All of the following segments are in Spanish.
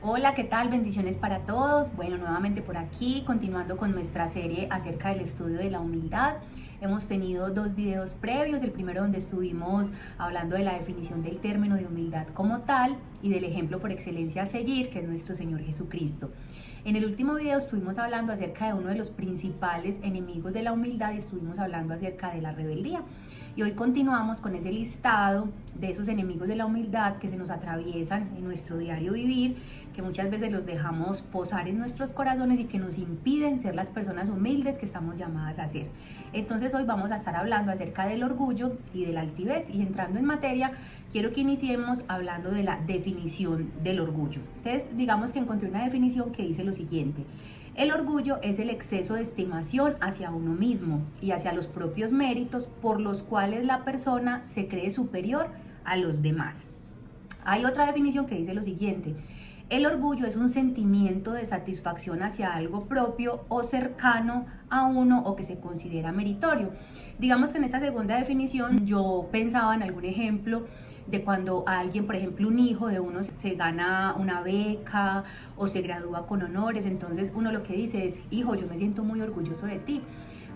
Hola, ¿qué tal? Bendiciones para todos. Bueno, nuevamente por aquí, continuando con nuestra serie acerca del estudio de la humildad. Hemos tenido dos videos previos, el primero donde estuvimos hablando de la definición del término de humildad como tal y del ejemplo por excelencia a seguir, que es nuestro Señor Jesucristo. En el último video estuvimos hablando acerca de uno de los principales enemigos de la humildad y estuvimos hablando acerca de la rebeldía. Y hoy continuamos con ese listado de esos enemigos de la humildad que se nos atraviesan en nuestro diario vivir, que muchas veces los dejamos posar en nuestros corazones y que nos impiden ser las personas humildes que estamos llamadas a ser. Entonces hoy vamos a estar hablando acerca del orgullo y de la altivez, y entrando en materia, quiero que iniciemos hablando de la definición del orgullo. Entonces, digamos que encontré una definición que dice lo siguiente: el orgullo es el exceso de estimación hacia uno mismo y hacia los propios méritos por los cuales la persona se cree superior a los demás. Hay otra definición que dice lo siguiente: el orgullo es un sentimiento de satisfacción hacia algo propio o cercano a uno o que se considera meritorio. Digamos que en esta segunda definición yo pensaba en algún ejemplo de cuando alguien, por ejemplo, un hijo de uno se gana una beca o se gradúa con honores, entonces uno lo que dice es: hijo, yo me siento muy orgulloso de ti.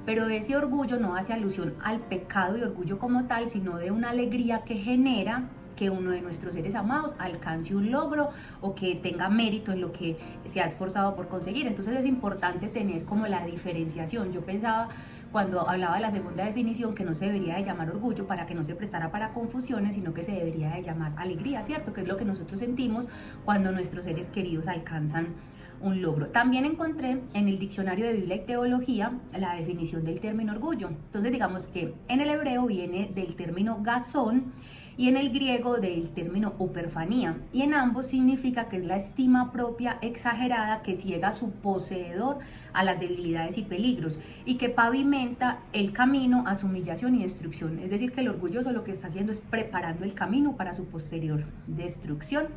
Pero ese orgullo no hace alusión al pecado y orgullo como tal, sino de una alegría que genera que uno de nuestros seres amados alcance un logro o que tenga mérito en lo que se ha esforzado por conseguir. Entonces es importante tener como la diferenciación. Yo pensaba, cuando hablaba de la segunda definición, que no se debería de llamar orgullo para que no se prestara para confusiones, sino que se debería de llamar alegría, ¿cierto? Que es lo que nosotros sentimos cuando nuestros seres queridos alcanzan un logro. También encontré en el diccionario de Biblia y Teología la definición del término orgullo. Entonces digamos que en el hebreo viene del término gazón y en el griego del término uperfanía, y en ambos significa que es la estima propia exagerada que ciega a su poseedor a las debilidades y peligros y que pavimenta el camino a su humillación y destrucción. Es decir, que el orgulloso lo que está haciendo es preparando el camino para su posterior destrucción.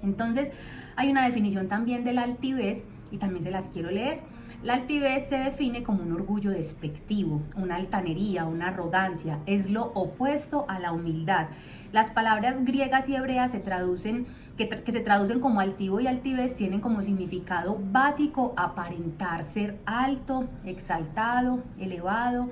Entonces hay una definición también de la altivez y también se las quiero leer. La altivez se define como un orgullo despectivo, una altanería, una arrogancia. Es lo opuesto a la humildad. Las palabras griegas y hebreas que se traducen como altivo y altivez tienen como significado básico aparentar ser alto, exaltado, elevado,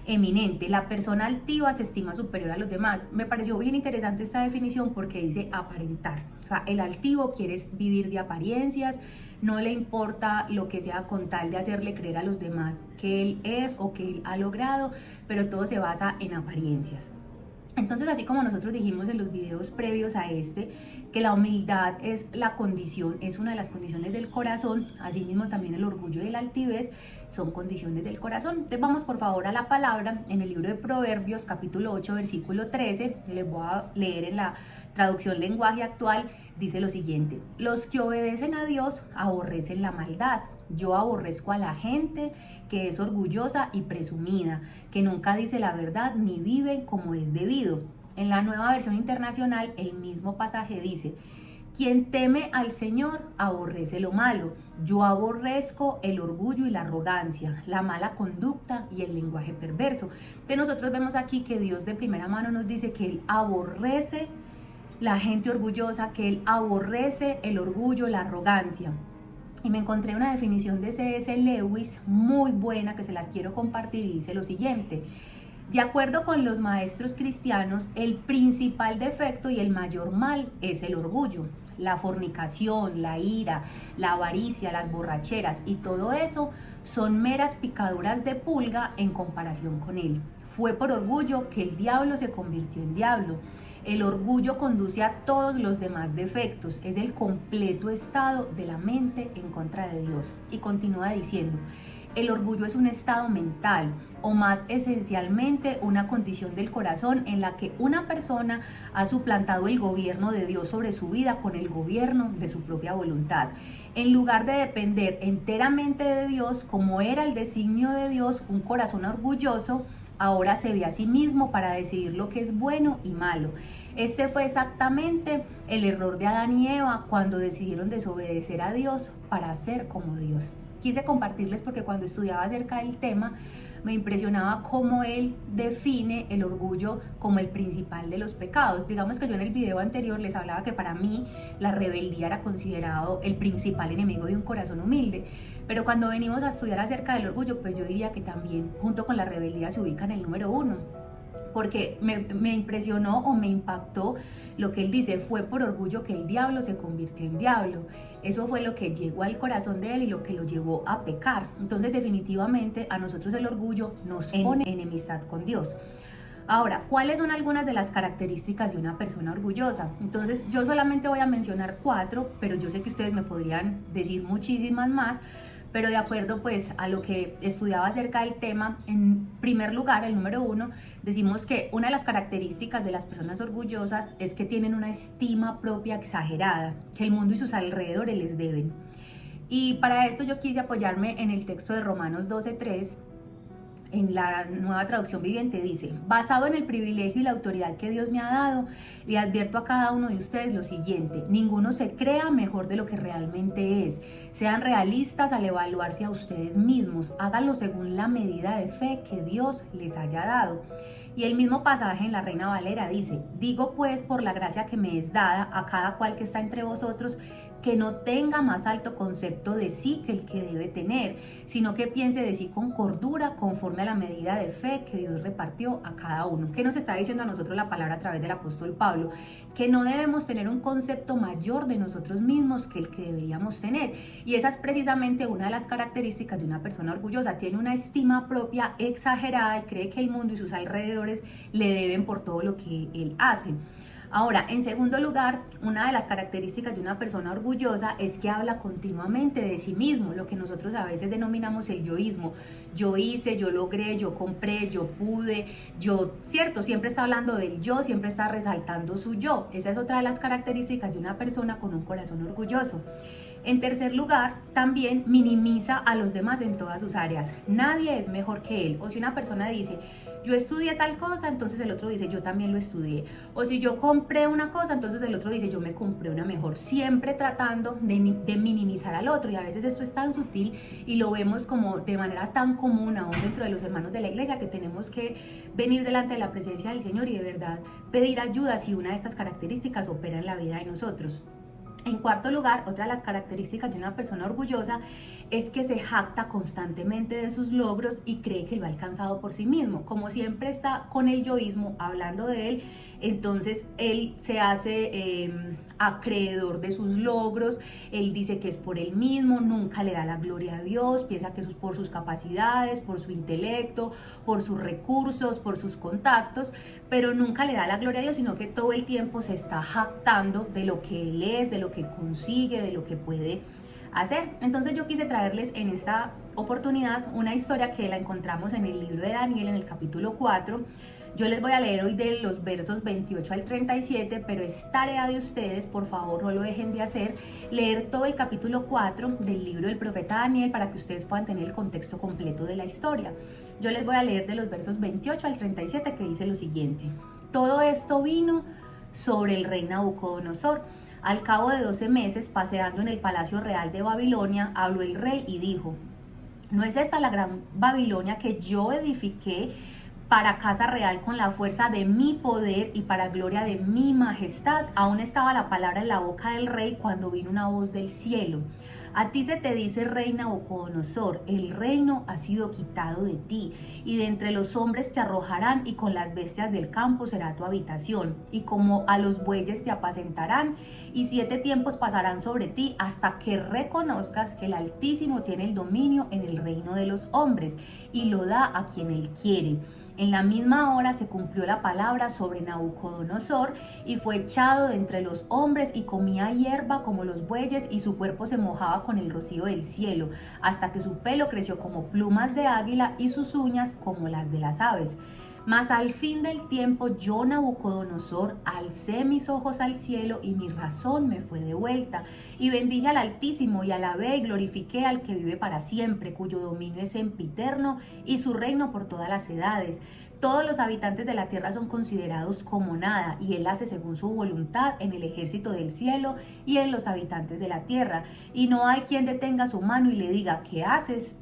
eminente. La persona altiva se estima superior a los demás. Me pareció bien interesante esta definición porque dice aparentar. O sea, el altivo quiere vivir de apariencias, no le importa lo que sea con tal de hacerle creer a los demás que él es o que él ha logrado, pero todo se basa en apariencias. Entonces, así como nosotros dijimos en los videos previos a este, que la humildad es la condición, es una de las condiciones del corazón, asimismo también el orgullo y la altivez son condiciones del corazón. Entonces vamos por favor a la palabra en el libro de Proverbios, capítulo 8, versículo 13, les voy a leer en la traducción lenguaje actual, dice lo siguiente: los que obedecen a Dios aborrecen la maldad. Yo aborrezco a la gente que es orgullosa y presumida, que nunca dice la verdad ni vive como es debido. En la Nueva Versión Internacional, el mismo pasaje dice: quien teme al Señor aborrece lo malo. Yo aborrezco el orgullo y la arrogancia, la mala conducta y el lenguaje perverso. Entonces nosotros vemos aquí que Dios de primera mano nos dice que Él aborrece la gente orgullosa, que Él aborrece el orgullo, la arrogancia. Y me encontré una definición de C.S. Lewis muy buena que se las quiero compartir y dice lo siguiente: de acuerdo con los maestros cristianos, el principal defecto y el mayor mal es el orgullo. La fornicación, la ira, la avaricia, las borracheras y todo eso son meras picaduras de pulga en comparación con él. Fue por orgullo que el diablo se convirtió en diablo. El orgullo conduce a todos los demás defectos, es el completo estado de la mente en contra de Dios. Y continúa diciendo: el orgullo es un estado mental, o más esencialmente una condición del corazón en la que una persona ha suplantado el gobierno de Dios sobre su vida con el gobierno de su propia voluntad. En lugar de depender enteramente de Dios, como era el designio de Dios, un corazón orgulloso ahora se ve a sí mismo para decidir lo que es bueno y malo. Este fue exactamente el error de Adán y Eva cuando decidieron desobedecer a Dios para ser como Dios. quise compartirles porque cuando estudiaba acerca del tema me impresionaba cómo él define el orgullo como el principal de los pecados. Digamos que yo en el video anterior les hablaba que para mí la rebeldía era considerado el principal enemigo de un corazón humilde, pero cuando venimos a estudiar acerca del orgullo, pues yo diría que también junto con la rebeldía se ubica en el número 1, porque me impresionó o me impactó lo que él dice: fue por orgullo que el diablo se convirtió en diablo. Eso fue lo que llegó al corazón de él y lo que lo llevó a pecar. Entonces definitivamente a nosotros el orgullo nos pone en enemistad con Dios. Ahora, ¿cuáles son algunas de las características de una persona orgullosa? Entonces yo solamente voy a mencionar 4, pero yo sé que ustedes me podrían decir muchísimas más, pero de acuerdo pues a lo que estudiaba acerca del tema, en primer lugar, el número 1, decimos que una de las características de las personas orgullosas es que tienen una estima propia exagerada, que el mundo y sus alrededores les deben. Y para esto yo quise apoyarme en el texto de Romanos 12:3, en la Nueva Traducción Viviente. Dice: basado en el privilegio y la autoridad que Dios me ha dado, le advierto a cada uno de ustedes lo siguiente: ninguno se crea mejor de lo que realmente es. Sean realistas al evaluarse a ustedes mismos, háganlo según la medida de fe que Dios les haya dado. Y el mismo pasaje en la Reina Valera dice: digo pues, por la gracia que me es dada, a cada cual que está entre vosotros, que no tenga más alto concepto de sí que el que debe tener, sino que piense de sí con cordura, conforme a la medida de fe que Dios repartió a cada uno. ¿Qué nos está diciendo a nosotros la palabra a través del apóstol Pablo? Que no debemos tener un concepto mayor de nosotros mismos que el que deberíamos tener. Y esa es precisamente una de las características de una persona orgullosa. Tiene una estima propia exagerada y cree que el mundo y sus alrededores le deben por todo lo que él hace. Ahora, en segundo lugar, una de las características de una persona orgullosa es que habla continuamente de sí mismo, lo que nosotros a veces denominamos el yoísmo. Yo hice, yo logré, yo compré, yo pude, yo, cierto, siempre está hablando del yo, siempre está resaltando su yo. Esa es otra de las características de una persona con un corazón orgulloso. En tercer lugar, también minimiza a los demás en todas sus áreas. Nadie es mejor que él. O si una persona dice: yo estudié tal cosa, entonces el otro dice: yo también lo estudié. O si yo compré una cosa, entonces el otro dice: yo me compré una mejor. Siempre tratando de minimizar al otro. Y a veces esto es tan sutil y lo vemos como de manera tan común aún dentro de los hermanos de la iglesia, que tenemos que venir delante de la presencia del Señor y de verdad pedir ayuda si una de estas características opera en la vida de nosotros. En cuarto lugar, otra de las características de una persona orgullosa es que se jacta constantemente de sus logros y cree que lo ha alcanzado por sí mismo. Como siempre está con el yoísmo, hablando de él, entonces él se hace acreedor de sus logros. Él dice que es por él mismo, nunca le da la gloria a Dios, piensa que es por sus capacidades, por su intelecto, por sus recursos, por sus contactos, pero nunca le da la gloria a Dios, sino que todo el tiempo se está jactando de lo que él es, de lo que consigue, de lo que puede hacer. Entonces yo quise traerles en esta oportunidad una historia que la encontramos en el libro de Daniel, en el capítulo 4. Yo les voy a leer hoy de los versos 28 al 37, pero es tarea de ustedes, por favor, no lo dejen de hacer, leer todo el capítulo 4 del libro del profeta Daniel para que ustedes puedan tener el contexto completo de la historia. Yo les voy a leer de los versos 28 al 37, que dice lo siguiente: todo esto vino sobre el rey Nabucodonosor. Al cabo de 12 meses, paseando en el palacio real de Babilonia, habló el rey y dijo: ¿no es esta la gran Babilonia que yo edifiqué para casa real con la fuerza de mi poder y para gloria de mi majestad? Aún estaba la palabra en la boca del rey cuando vino una voz del cielo: a ti se te dice, rey Nabucodonosor, el reino ha sido quitado de ti, y de entre los hombres te arrojarán, y con las bestias del campo será tu habitación, y como a los bueyes te apacentarán, y 7 tiempos pasarán sobre ti, hasta que reconozcas que el Altísimo tiene el dominio en el reino de los hombres, y lo da a quien él quiere. En la misma hora se cumplió la palabra sobre Nabucodonosor, y fue echado de entre los hombres, y comía hierba como los bueyes, y su cuerpo se mojaba con el rocío del cielo, hasta que su pelo creció como plumas de águila y sus uñas como las de las aves. Mas al fin del tiempo yo, Nabucodonosor, alcé mis ojos al cielo y mi razón me fue devuelta, y bendije al Altísimo y alabé y glorifiqué al que vive para siempre, cuyo dominio es sempiterno y su reino por todas las edades. Todos los habitantes de la tierra son considerados como nada, y Él hace según su voluntad en el ejército del cielo y en los habitantes de la tierra. Y no hay quien detenga su mano y le diga: ¿qué haces?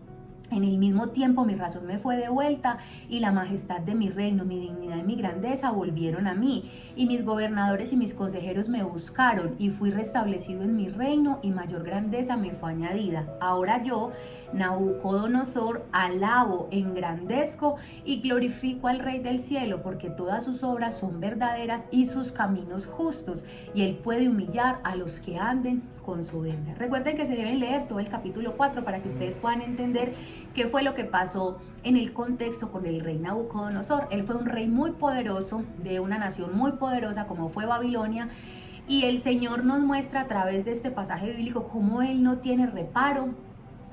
En el mismo tiempo mi razón me fue devuelta, y la majestad de mi reino, mi dignidad y mi grandeza volvieron a mí. Y mis gobernadores y mis consejeros me buscaron, y fui restablecido en mi reino, y mayor grandeza me fue añadida. Ahora yo, Nabucodonosor, alabo, engrandezco y glorifico al Rey del cielo, porque todas sus obras son verdaderas y sus caminos justos, y Él puede humillar a los que anden con soberbia. Recuerden que se deben leer todo el capítulo 4 para que ustedes puedan entender qué fue lo que pasó en el contexto con el rey Nabucodonosor. Él fue un rey muy poderoso, de una nación muy poderosa como fue Babilonia, y el Señor nos muestra a través de este pasaje bíblico cómo Él no tiene reparo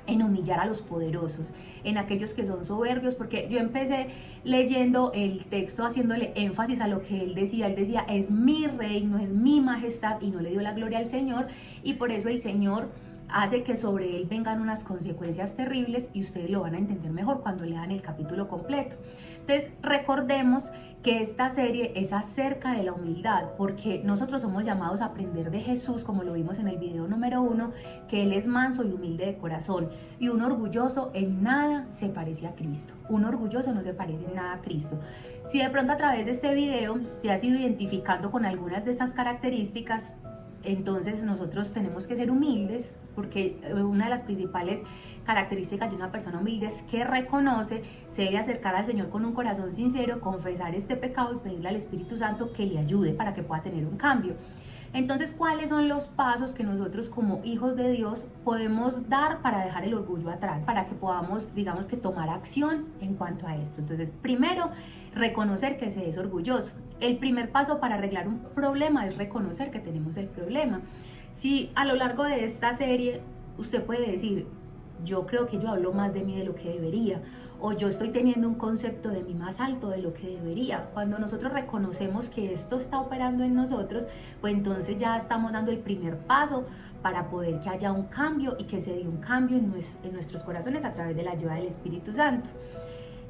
en humillar a los poderosos, en aquellos que son soberbios, porque yo empecé leyendo el texto haciéndole énfasis a lo que él decía, es mi reino, es mi majestad, y no le dio la gloria al Señor, y por eso el Señor hace que sobre él vengan unas consecuencias terribles, y ustedes lo van a entender mejor cuando lean el capítulo completo. Entonces recordemos que esta serie es acerca de la humildad, porque nosotros somos llamados a aprender de Jesús, como lo vimos en el video número 1, que Él es manso y humilde de corazón, y un orgulloso en nada se parece a Cristo. Un orgulloso no se parece en nada a Cristo. Si de pronto a través de este video te has ido identificando con algunas de estas características, entonces nosotros tenemos que ser humildes, porque una de las principales características de una persona humilde es que reconoce, se debe acercar al Señor con un corazón sincero, confesar este pecado y pedirle al Espíritu Santo que le ayude para que pueda tener un cambio. Entonces, ¿cuáles son los pasos que nosotros como hijos de Dios podemos dar para dejar el orgullo atrás? Para que podamos, digamos que, tomar acción en cuanto a esto. Entonces, primero, reconocer que se es orgulloso. El primer paso para arreglar un problema es reconocer que tenemos el problema. Si a lo largo de esta serie usted puede decir: yo creo que yo hablo más de mí de lo que debería, o yo estoy teniendo un concepto de mí más alto de lo que debería. Cuando nosotros reconocemos que esto está operando en nosotros, pues entonces ya estamos dando el primer paso para poder que haya un cambio, y que se dé un cambio en nuestros corazones a través de la ayuda del Espíritu Santo.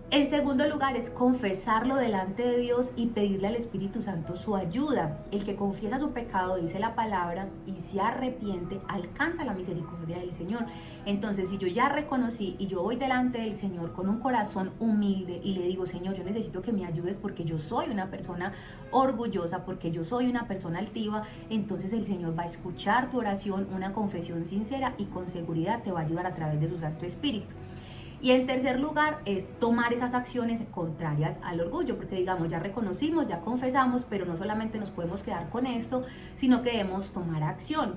En segundo lugar es confesarlo delante de Dios y pedirle al Espíritu Santo su ayuda. El que confiesa su pecado, dice la palabra, y se arrepiente, alcanza la misericordia del Señor. Entonces, si yo ya reconocí y yo voy delante del Señor con un corazón humilde y le digo: Señor, yo necesito que me ayudes porque yo soy una persona orgullosa, porque yo soy una persona altiva, entonces el Señor va a escuchar tu oración, una confesión sincera, y con seguridad te va a ayudar a través de su Santo Espíritu. Y en tercer lugar es tomar esas acciones contrarias al orgullo, porque digamos, ya reconocimos, ya confesamos, pero no solamente nos podemos quedar con esto, sino que debemos tomar acción.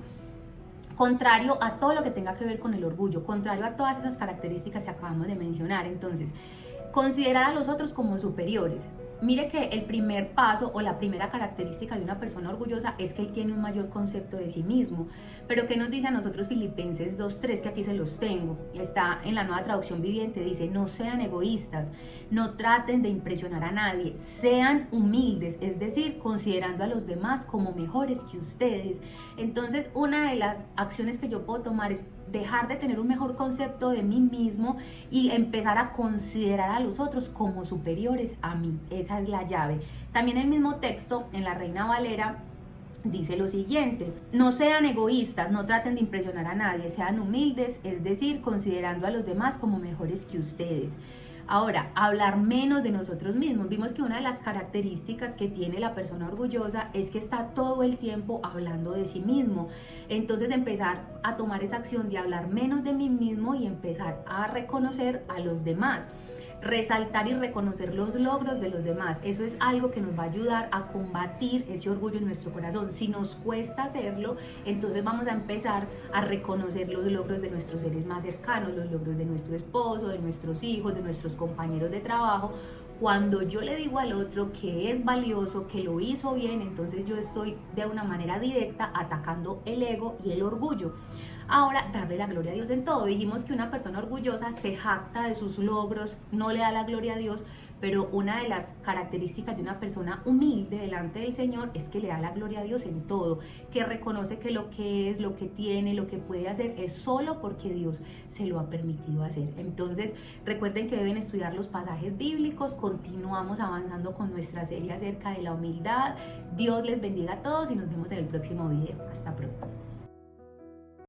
Contrario a todo lo que tenga que ver con el orgullo, contrario a todas esas características que acabamos de mencionar. Entonces, considerar a los otros como superiores. Mire que el primer paso o la primera característica de una persona orgullosa es que él tiene un mayor concepto de sí mismo. Pero ¿qué nos dice a nosotros Filipenses 2:3? Que aquí se los tengo. Está en la Nueva Traducción Viviente. Dice: no sean egoístas, no traten de impresionar a nadie, sean humildes, es decir, considerando a los demás como mejores que ustedes. Entonces, una de las acciones que yo puedo tomar es dejar de tener un mejor concepto de mí mismo y empezar a considerar a los otros como superiores a mí. Esa es la llave. También el mismo texto en la Reina Valera dice lo siguiente: no sean egoístas, no traten de impresionar a nadie, sean humildes, es decir, considerando a los demás como mejores que ustedes. Ahora, hablar menos de nosotros mismos. Vimos que una de las características que tiene la persona orgullosa es que está todo el tiempo hablando de sí mismo. Entonces, empezar a tomar esa acción de hablar menos de mí mismo y empezar a reconocer a los demás. Resaltar y reconocer los logros de los demás. Eso es algo que nos va a ayudar a combatir ese orgullo en nuestro corazón. Si nos cuesta hacerlo, entonces vamos a empezar a reconocer los logros de nuestros seres más cercanos, los logros de nuestro esposo, de nuestros hijos, de nuestros compañeros de trabajo. Cuando yo le digo al otro que es valioso, que lo hizo bien, entonces yo estoy de una manera directa atacando el ego y el orgullo. Ahora, darle la gloria a Dios en todo. Dijimos que una persona orgullosa se jacta de sus logros, no le da la gloria a Dios, pero una de las características de una persona humilde delante del Señor es que le da la gloria a Dios en todo, que reconoce que lo que es, lo que tiene, lo que puede hacer es solo porque Dios se lo ha permitido hacer. Entonces recuerden que deben estudiar los pasajes bíblicos. Continuamos avanzando con nuestra serie acerca de la humildad. Dios les bendiga a todos y nos vemos en el próximo video. Hasta pronto.